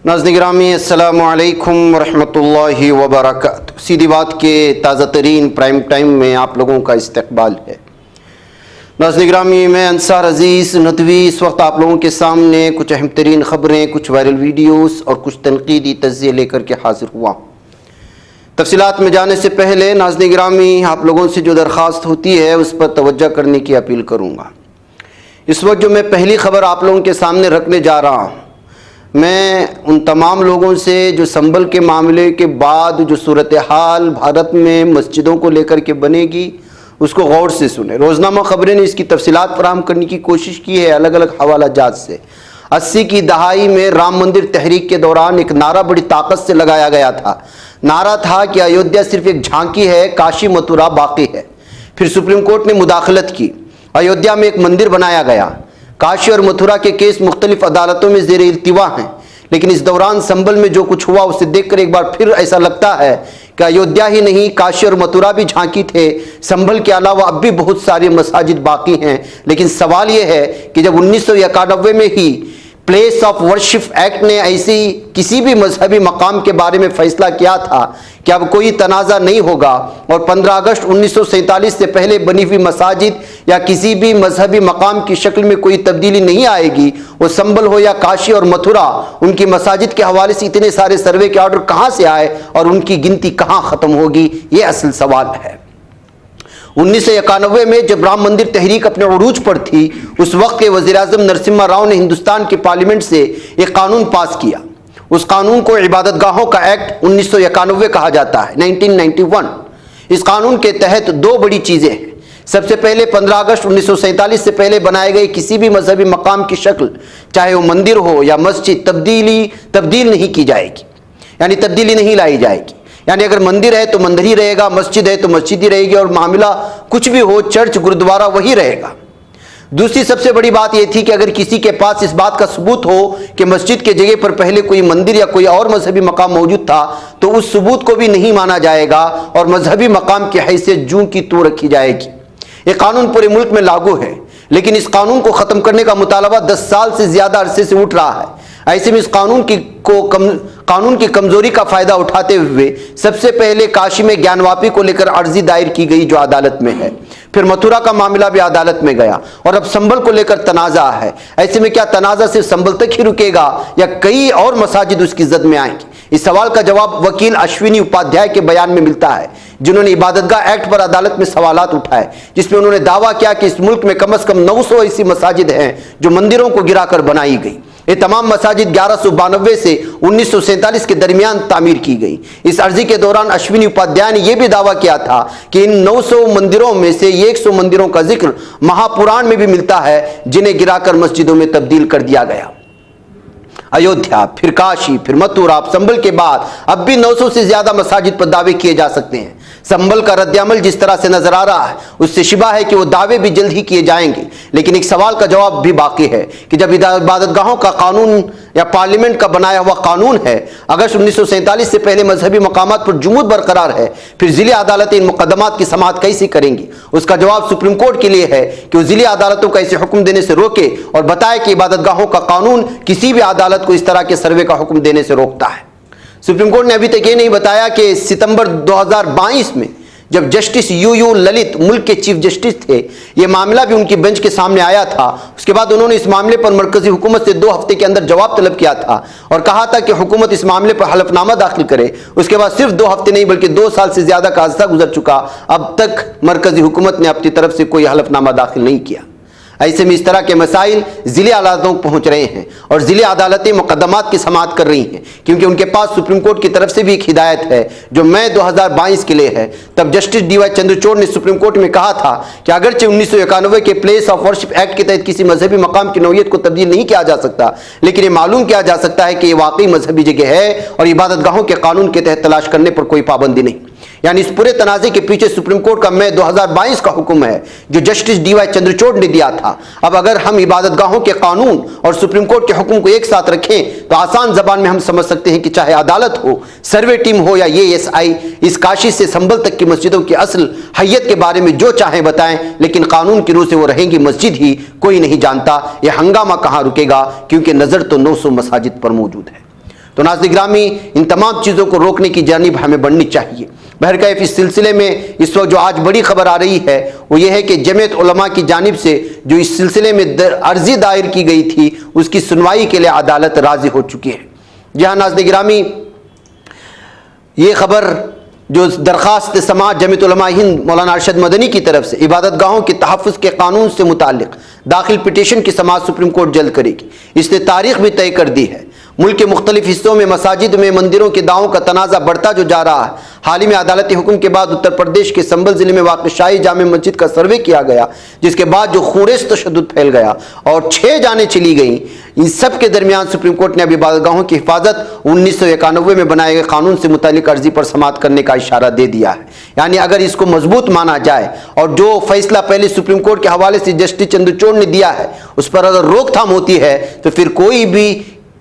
नाज़रीन गिरामी अस्सलामु अलैकुम रहमतुल्लाहि व बरकातुहू। सीधी बात के ताज़ा तरीन प्राइम टाइम में आप लोगों का इस्तकबाल है। नाज़रीन गिरामी, मैं अंसार अज़ीज़ नदवी इस वक्त आप लोगों के सामने कुछ अहम तरीन ख़बरें, कुछ वायरल वीडियोस और कुछ तनकीदी तज़्ज़िये लेकर के हाजिर हुआ। तफसीलात में जाने से पहले नाज़रीन गिरामी, आप लोगों से जो दरख्वास्त होती है उस पर तवज्जो करने की अपील करूँगा। इस वक्त जो मैं पहली ख़बर आप लोगों के सामने रखने जा रहा हूँ, मैं उन तमाम लोगों से जो संभल के मामले के बाद जो सूरत हाल भारत में मस्जिदों को लेकर के बनेगी उसको गौर से सुने। रोज़नामा ख़बरें ने इसकी तफसीलात फराहम करने की कोशिश की है अलग अलग हवाला जात से। 80 की दहाई में राम मंदिर तहरीक के दौरान एक नारा बड़ी ताकत से लगाया गया था। नारा था कि अयोध्या सिर्फ एक झांकी है, काशी मथुरा बाकी है। फिर सुप्रीम कोर्ट ने मुदाखलत की, अयोध्या में एक मंदिर बनाया गया। काशी और मथुरा के केस मुख्तलिफ अदालतों में ज़ेर इल्तिवा हैं, लेकिन इस दौरान संभल में जो कुछ हुआ उसे देखकर एक बार फिर ऐसा लगता है कि अयोध्या ही नहीं, काशी और मथुरा भी झांकी थे। संभल के अलावा अब भी बहुत सारी मसाजिद बाकी हैं। लेकिन सवाल यह है कि जब 1991 में ही प्लेस ऑफ वर्शिप एक्ट ने ऐसी किसी भी मजहबी मकाम के बारे में फैसला किया था कि अब कोई तनाज़ा नहीं होगा और 15 अगस्त 1947 से पहले बनी हुई मसाजिद या किसी भी मजहबी मकाम की शक्ल में कोई तब्दीली नहीं आएगी, वो संभल हो या काशी और मथुरा, उनकी मसाजिद के हवाले से इतने सारे सर्वे के ऑर्डर कहाँ से आए और उनकी गिनती कहाँ ख़त्म होगी, ये असल सवाल है। 1991 में जब राम मंदिर तहरीक अपने उरूज पर थी, उस वक्त के वज़ीर-ए-आज़म नरसिम्हा राव ने हिंदुस्तान की पार्लियामेंट से एक कानून पास किया। उस कानून को इबादतगाहों का एक्ट 1991 कहा जाता है, 1991। इस कानून के तहत दो बड़ी चीज़ें हैं। सबसे पहले 15 अगस्त 1947 से पहले बनाए गए किसी भी मजहबी मकाम की शक्ल, चाहे वो मंदिर हो या मस्जिद, तब्दील नहीं की जाएगी, यानी तब्दीली नहीं लाई जाएगी। यानी अगर मंदिर है तो मंदिर ही रहेगा, मस्जिद है तो मस्जिद ही रहेगी और मामला कुछ भी हो, चर्च गुरुद्वारा वही रहेगा। दूसरी सबसे बड़ी बात यह थी कि अगर किसी के पास इस बात का सबूत हो कि मस्जिद के जगह पर पहले कोई मंदिर या कोई और मजहबी मकाम मौजूद था, तो उस सबूत को भी नहीं माना जाएगा और मजहबी मकाम की हैसियत जूं की त्यों रखी जाएगी। ये कानून पूरे मुल्क में लागू है, लेकिन इस कानून को ख़त्म करने का मुतालबा 10 साल से ज़्यादा अरसे से उठ रहा है। ऐसे में इस कानून की कमजोरी का फायदा उठाते हुए सबसे पहले काशी में ज्ञानवापी को लेकर अर्जी दायर की गई जो अदालत में है। फिर मथुरा का मामला भी अदालत में गया और अब संभल को लेकर तनाज़ा है। ऐसे में क्या तनाज़ा सिर्फ संभल तक ही रुकेगा या कई और मसाजिद उसकी जद में आएंगी? इस सवाल का जवाब वकील अश्विनी उपाध्याय के बयान में मिलता है, जिन्होंने इबादतगाह एक्ट पर अदालत में सवालात उठाए, जिसमें उन्होंने दावा किया कि इस मुल्क में कम से कम 900 ऐसी मसाजिद हैं जो मंदिरों को गिराकर बनाई गई। ये तमाम मसाजिद 1192 से 1947 के दरमियान तामीर की गई। इस अर्जी के दौरान अश्विनी उपाध्याय ने यह भी दावा किया था कि इन 900 मंदिरों में से 100 मंदिरों का जिक्र महापुराण में भी मिलता है, जिन्हें गिराकर मस्जिदों में तब्दील कर दिया गया। अयोध्या, फिर काशी, फिर मथुरा, संभल के बाद अब भी 900 से ज्यादा मसाजिद पर दावे किए जा सकते हैं। संभल का रद्द-ए-अमल जिस तरह से नजर आ रहा है, उससे शिबा है कि वो दावे भी जल्द ही किए जाएंगे। लेकिन एक सवाल का जवाब भी बाकी है कि जब इबादतगाहों का कानून या पार्लियामेंट का बनाया हुआ कानून है, अगस्त 1947 से पहले मजहबी मकामात पर जुमूद बरकरार है, फिर जिले अदालतें इन मुकदमात की समाअत कैसे करेंगी? उसका जवाब सुप्रीम कोर्ट के लिए है कि वो जिले अदालतों को ऐसे हुक्म देने से रोके और बताए कि इबादतगाहों का कानून किसी भी अदालत को इस तरह के सर्वे का हुक्म देने से रोकता है। सुप्रीम कोर्ट ने अभी तक ये नहीं बताया कि सितंबर 2022 में जब जस्टिस यूयू ललित मुल्क के चीफ जस्टिस थे, ये मामला भी उनकी बेंच के सामने आया था। उसके बाद उन्होंने इस मामले पर मरकजी हुकूमत से 2 हफ्ते के अंदर जवाब तलब किया था और कहा था कि हुकूमत इस मामले पर हलफनामा दाखिल करे। उसके बाद सिर्फ 2 हफ्ते नहीं बल्कि 2 साल से ज्यादा का अरसा गुजर चुका, अब तक मरकजी हुकूमत ने अपनी तरफ से कोई हलफनामा दाखिल नहीं किया। ऐसे में इस तरह के मसाइल जिले अदालतों को पहुंच रहे हैं और जिले अदालतें मुकदमात की समाअत कर रही हैं, क्योंकि उनके पास सुप्रीम कोर्ट की तरफ से भी एक हिदायत है जो मई 2022 के लिए है। तब जस्टिस DY चंद्रचूड़ ने सुप्रीम कोर्ट में कहा था कि अगरचे 1991 के प्लेस ऑफ वर्शिप एक्ट के तहत किसी मजहबी मकाम की नौयत को तब्दील नहीं किया जा सकता, लेकिन ये मालूम किया जा सकता है कि ये वाकई मजहबी जगह है और इबादतगाहों के कानून के तहत तलाश करने पर कोई पाबंदी नहीं। यानी इस पूरे तनाज़े के पीछे सुप्रीम कोर्ट का मई 2022 का हुक्म है जो जस्टिस DY चंद्रचूड़ ने दिया था। अब अगर हम इबादतगाहों के कानून और सुप्रीम कोर्ट के हुक्म को एक साथ रखें तो आसान जबान में हम समझ सकते हैं कि चाहे अदालत हो, सर्वे टीम हो या ASI, इस काशी से संभल तक की मस्जिदों की असल हैयत के बारे में जो चाहे बताएं, लेकिन कानून की रूह से वो रहेंगी मस्जिद ही, कोई नहीं जानता यह हंगामा कहाँ रुकेगा, क्योंकि नजर तो 900 मसाजिद पर मौजूद है। तो नाज़रीन गिरामी, इन तमाम चीज़ों को रोकने की जानिब हमें बढ़नी चाहिए। बहरकैफ इस सिलसिले में इस वक्त जो आज बड़ी खबर आ रही है वो ये है कि जमीयत उलमा की जानिब से जो इस सिलसिले में अर्जी दायर की गई थी उसकी सुनवाई के लिए अदालत राज़ी हो चुकी है। जहाँ नाज़रीन गिरामी, ये खबर जो दरख्वास्त समाअत जमीयत उलमा हिंद मौलाना अरशद मदनी की तरफ से इबादत गाहों के तहफ़्फ़ुज़ के कानून से मुताल्लिक़ दाखिल पिटीशन की समाअत सुप्रीम कोर्ट जल्द करेगी। इसने तारीख भी तय कर दी है। मुल्क के मुख्तलिफ हिस्सों में मसाजिद में मंदिरों के दावों का तनाज़ा बढ़ता जो जा रहा है। हाल ही में अदालती हुक्म के बाद उत्तर प्रदेश के संबल ज़िले में वाक़ शाही जामे मस्जिद का सर्वे किया गया, जिसके बाद जो खूरेस तशद्दुद फैल गया और 6 जानें चली गईं। इन सब के दरमियान सुप्रीम कोर्ट ने अब इबादतगाहों की हिफाजत 1991 में बनाए गए कानून से मुतालिक अर्जी पर समाअत करने का इशारा दे दिया है। यानी अगर इसको मजबूत माना जाए और जो फैसला पहले सुप्रीम कोर्ट के हवाले से जस्टिस चंद्रचूड़ ने दिया है उस पर अगर रोकथाम होती है तो फिर कोई भी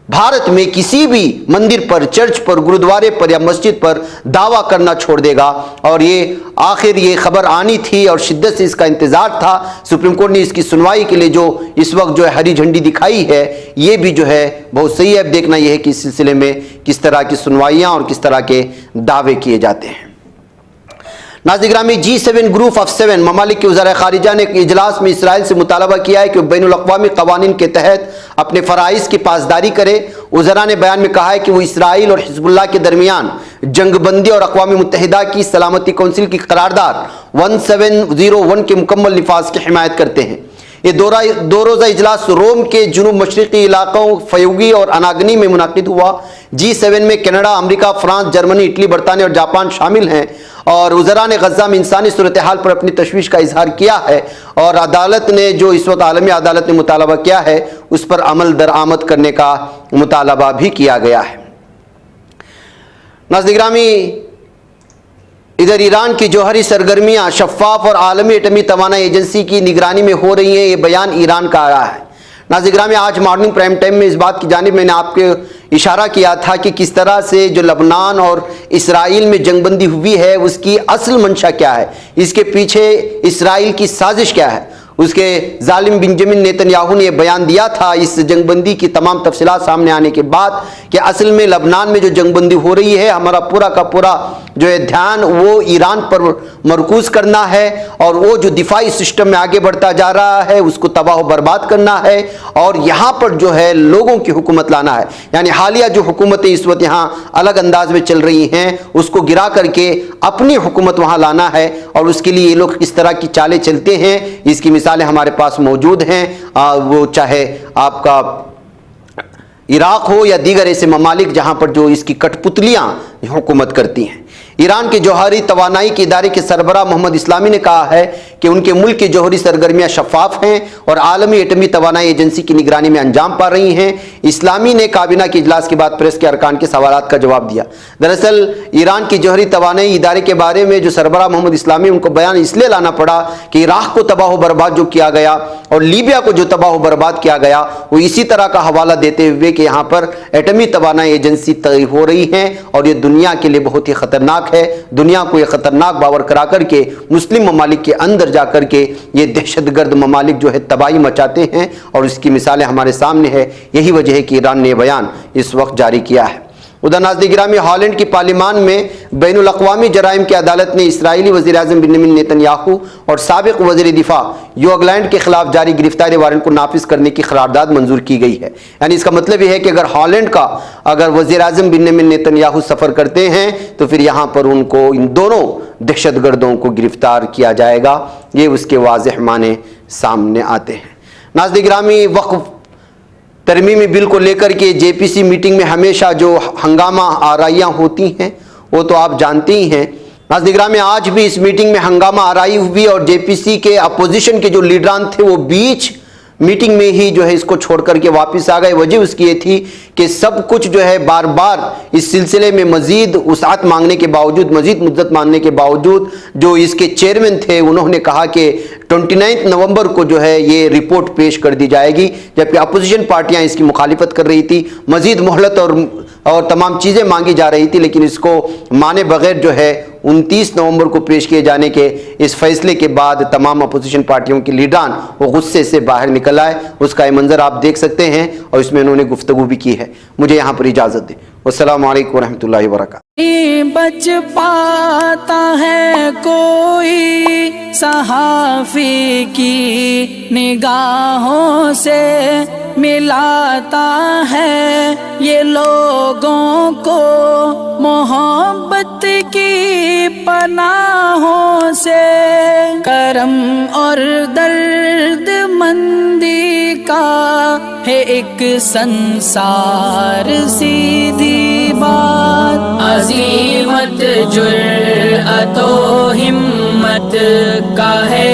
भारत में किसी भी मंदिर पर, चर्च पर, गुरुद्वारे पर या मस्जिद पर दावा करना छोड़ देगा। और ये आखिर ये खबर आनी थी और शिद्दत से इसका इंतज़ार था। सुप्रीम कोर्ट ने इसकी सुनवाई के लिए जो इस वक्त जो है हरी झंडी दिखाई है, ये भी जो है बहुत सही है। अब देखना यह है कि इस सिलसिले में किस तरह की सुनवाइयाँ और किस तरह के दावे किए जाते हैं। नाज़रीन गिरामी, G7 ग्रुप ऑफ 7 ममालिक के वज़ारा ख़ारिजा ने इजलास में इसराइल से मुतालबा किया है कि बैनुल अक़वामी क़वानीन के तहत अपने फ़राइज़ की पासदारी करे। वज़रा ने बयान में कहा है कि वो इसराइल और हिज़्बुल्लाह के दरमियान जंगबंदी और अक़वाम मुत्तहिदा की सलामती कौंसिल की करारदाद 1701 के मुकम्मल निफाज की हिमायत करते हैं। ये दो रोज़ा इजलास रोम के जुनूब मशरक़ी इलाक़ों फयूगी और अनागनी में मुनाकिद हुआ। G7 में Canada, America, France, Germany, Italy, बरतानिया और जापान शामिल हैं। और वज़रा ने गज़ा में इंसानी सूरत हाल पर अपनी तशवीश का इजहार किया है और अदालत ने जो इस वक्त आलमी अदालत ने मुतालबा किया है उस पर अमल दरामद करने का मुतालबा भी किया गया है। नाज़रीन गिरामी, इधर ईरान की जौहरी सरगर्मियाँ शफ़ाफ़ और आलमी एटमी तवानाई एजेंसी की निगरानी में हो रही हैं। ये बयान ईरान का आया है। नाज़रीन गिरामी, आज मॉर्निंग प्राइम टाइम में इस बात की जानिब मैंने आपके इशारा किया था कि किस तरह से जो लबनान और इसराइल में जंगबंदी हुई है उसकी असल मंशा क्या है, इसके पीछे इसराइल की साजिश क्या है। उसके जालिम बेंजामिन नेतन्याहू ने बयान दिया था इस जंगबंदी की तमाम तफसीलात सामने आने के बाद कि असल में लबनान में जो जंगबंदी हो रही है, हमारा पूरा का पूरा जो है ध्यान वो ईरान पर मरकूज़ करना है और वो जो दिफाई सिस्टम में आगे बढ़ता जा रहा है उसको तबाह बर्बाद करना है और यहाँ पर जो है लोगों की हुकूमत लाना है। यानी हालिया जो हुकूमतें इस वक्त यहाँ अलग अंदाज में चल रही हैं उसको गिरा करके अपनी हुकूमत वहाँ लाना है और उसके लिए ये लोग इस तरह की चालें चलते हैं। इसकी मिसालें हमारे पास मौजूद हैं। वो चाहे आपका इराक हो या दीगर ऐसे ममालिक जहाँ पर जो इसकी कठपुतलियाँ हुकूमत करती हैं। ईरान के जौहरी तवानाई के इदारे के सरबराह मोहम्मद इस्लामी ने कहा है कि उनके मुल्क की जौहरी सरगर्मियाँ शफ़ाफ़ हैं और आलमी एटमी तवानाई एजेंसी की निगरानी में अंजाम पा रही हैं। इस्लामी ने काबीना के इजलास के बाद प्रेस के अरकान के सवालात का जवाब दिया। दरअसल ईरान की जौहरी तवानाई इदारे के बारे में जो सरबराह मोहम्मद इस्लामी, उनको बयान इसलिए लाना पड़ा कि इराक़ को तबाह बर्बाद जो किया गया और लीबिया को जो तबाह बर्बाद किया गया वो इसी तरह का हवाला देते हुए कि यहाँ पर एटमी तवानाई एजेंसी तय हो रही है और ये दुनिया के लिए बहुत ही ख़तरनाक है। दुनिया को ये ख़तरनाक बावर करा करके मुस्लिम ममालिक के अंदर जा कर के ये दहशतगर्द ममालिक जो है तबाही मचाते हैं और इसकी मिसालें हमारे सामने है। यही वजह है कि ईरान ने बयान इस वक्त जारी किया है। उधर नाज़रीन गिरामी, हॉलैंड की पार्लियामान में बैनुल अक़वामी जराइम की अदालत ने इसराइली वज़ीर आज़म बेंजामिन नेतन्याहू और साबिक़ वज़ीर दिफा योगलैंड के खिलाफ जारी गिरफ्तारी वारंट को नाफिज करने की करारदाद मंजूर की गई है। यानी इसका मतलब यह है कि अगर हॉलैंड का अगर वज़ीर आज़म बेंजामिन नेतन्याहू सफ़र करते हैं तो फिर यहाँ पर उनको इन दोनों दहशतगर्दों को गिरफ्तार किया जाएगा। ये उसके वाज़ेह माने सामने आते हैं। नाज़रीन गिरामी, वक्फ तरमीमी बिल को लेकर के जेपीसी मीटिंग में हमेशा जो हंगामा आराइयाँ होती हैं वो तो आप जानते ही हैं। नाज़रीन गिरामी, आज भी इस मीटिंग में हंगामा आराई हुई और जेपीसी के अपोजिशन के जो लीडरान थे वो बीच मीटिंग में ही जो है इसको छोड़ करके वापस आ गए। वजह उसकी ये थी कि सब कुछ जो है बार बार इस सिलसिले में मज़ीद वसाअत मांगने के बावजूद, मज़ीद मुद्दत मांगने के बावजूद जो इसके चेयरमैन थे उन्होंने कहा कि 29 नवंबर को जो है ये रिपोर्ट पेश कर दी जाएगी, जबकि अपोजिशन पार्टियां इसकी मुखालिफत कर रही थी। मज़ीद मोहलत और तमाम चीज़ें मांगी जा रही थी, लेकिन इसको माने बगैर जो है 29 नवंबर को पेश किए जाने के इस फैसले के बाद तमाम अपोजिशन पार्टियों के लीडरान वो गुस्से से बाहर निकल आए। उसका ये मंजर आप देख सकते हैं और इसमें उन्होंने गुफ्तगू भी की है। मुझे यहाँ पर इजाज़त दें। वस्सलामु अलैकुम वरहमतुल्लाहि वबरकातुहू। बच पाता है कोई सहाफ़ी की निगाहों से, मिलाता है ये लोगों को मोहब्बत की पनाहों से। करम और दर्द मंदी का है एक संसार सीधी बात, अज़ीमत जुर्अतो हिम्मत का है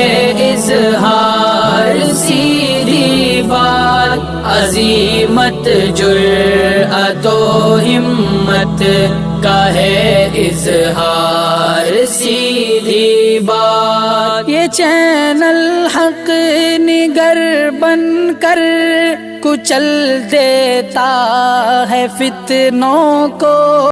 इज़हार सीधी बात, अज़ीमत जुर्अतो हिम्मत का है इज़हार सीधी बात। ये चैनल हक निगर बनकर कुचल देता है फितनों को।